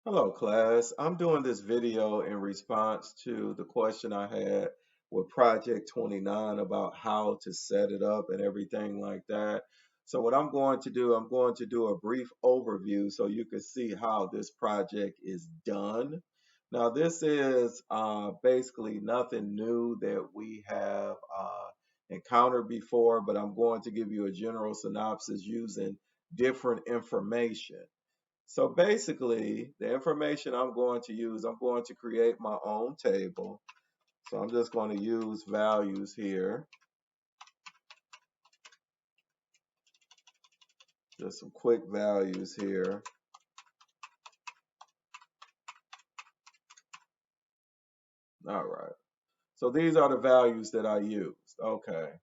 Hello, class. I'm doing this video in response to the question I had with Project 29 about how to set it up and everything like that. So what I'm going to do a brief overview so you can see how this project is done. Now, this is basically nothing new that we have encountered before, but I'm going to give you a general synopsis using different information. So basically, the information I'm going to use, I'm going to create my own table. So I'm just going to use values here, just some quick values here. All right. So these are the values that I used. Okay.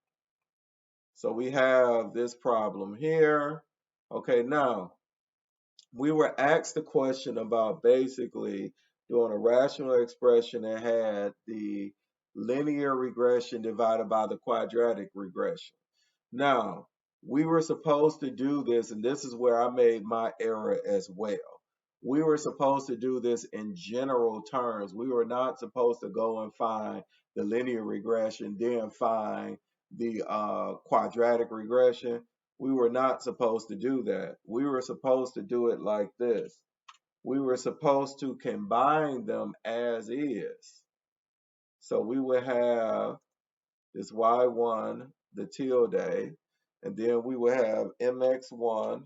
So we have this problem here. Okay, now we were asked the question about basically doing a rational expression that had the linear regression divided by the quadratic regression. Now, we were supposed to do this, and this is where I made my error as well. We were supposed to do this in general terms. We were not supposed to go and find the linear regression, then find the quadratic regression. We were not supposed to do that. We were supposed to do it like this. We were supposed to combine them as is. So we would have this y1, the tilde, and then we will have mx1.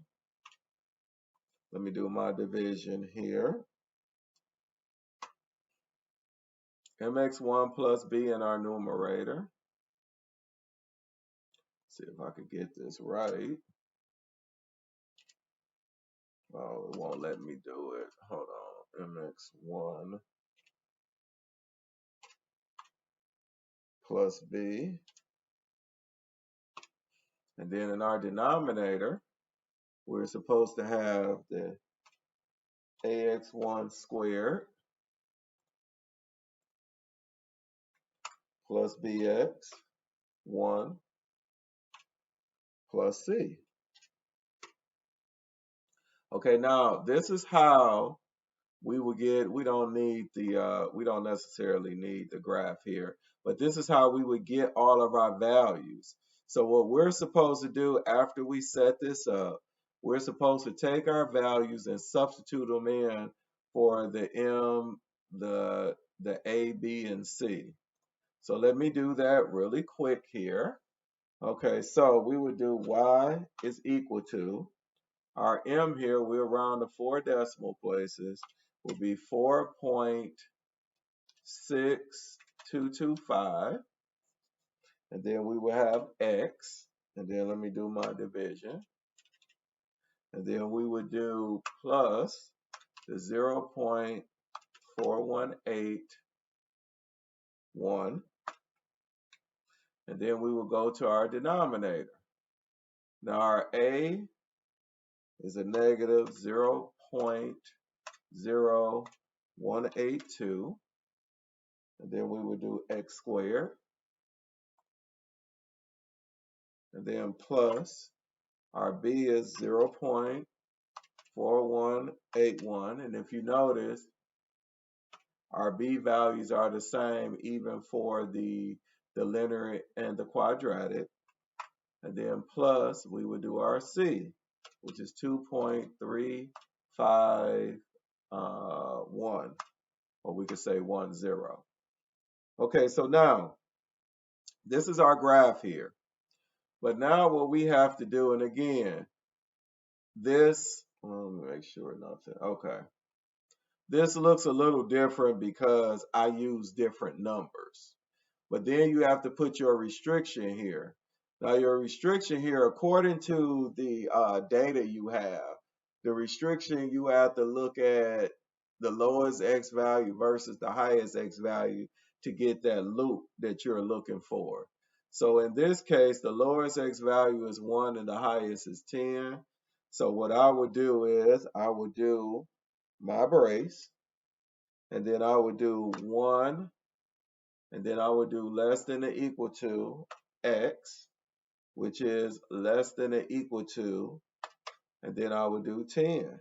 Let me do my division here. mx1 plus b in our numerator. See if I could get this right. Oh, it won't let me do it. Hold on. mx1 plus b. And then in our denominator, we're supposed to have the ax1 squared plus bx1 plus c. Okay, now this is how we don't need we don't necessarily need the graph here, but this is how we would get all of our values. So what we're supposed to do after we set this up, we're supposed to take our values and substitute them in for the M, the A, B, and C. So let me do that really quick here. Okay, so we would do Y is equal to our M here, we're around the 4 decimal places, will be 4.6225. And then we will have X. And then let me do my division. And then we would do plus the 0.4181. And then we will go to our denominator. Now our A is a negative 0.0182. And then we would do x squared, and then plus our b is 0.4181. And if you notice, our b values are the same even for the linear and the quadratic. And then plus we would do our c, which is 2.351, or we could say 10. Okay, so now this is our graph here. But now what we have to do, and again, this, let me make sure nothing, okay. This looks a little different because I use different numbers. But then you have to put your restriction here. Now your restriction here, according to the data you have, the restriction you have to look at the lowest x value versus the highest x value to get that loop that you're looking for. So in this case, the lowest x value is 1 and the highest is 10. So what I would do is I would do my brace, and then I would do 1, and then I would do less than or equal to x, which is less than or equal to, and then I would do 10.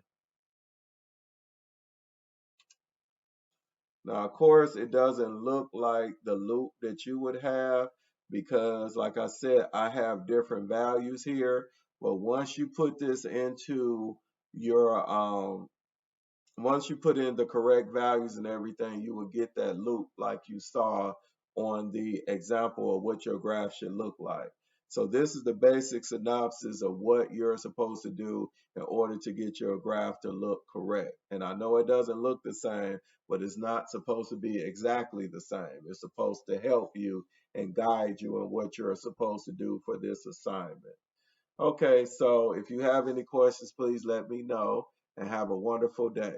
Now, of course, it doesn't look like the loop that you would have because, like I said, I have different values here. But once you put this into your once you put in the correct values and everything, you will get that loop like you saw on the example of what your graph should look like. So this is the basic synopsis of what you're supposed to do in order to get your graph to look correct. And I know it doesn't look the same, but it's not supposed to be exactly the same. It's supposed to help you and guide you in what you're supposed to do for this assignment. Okay, so if you have any questions, please let me know and have a wonderful day.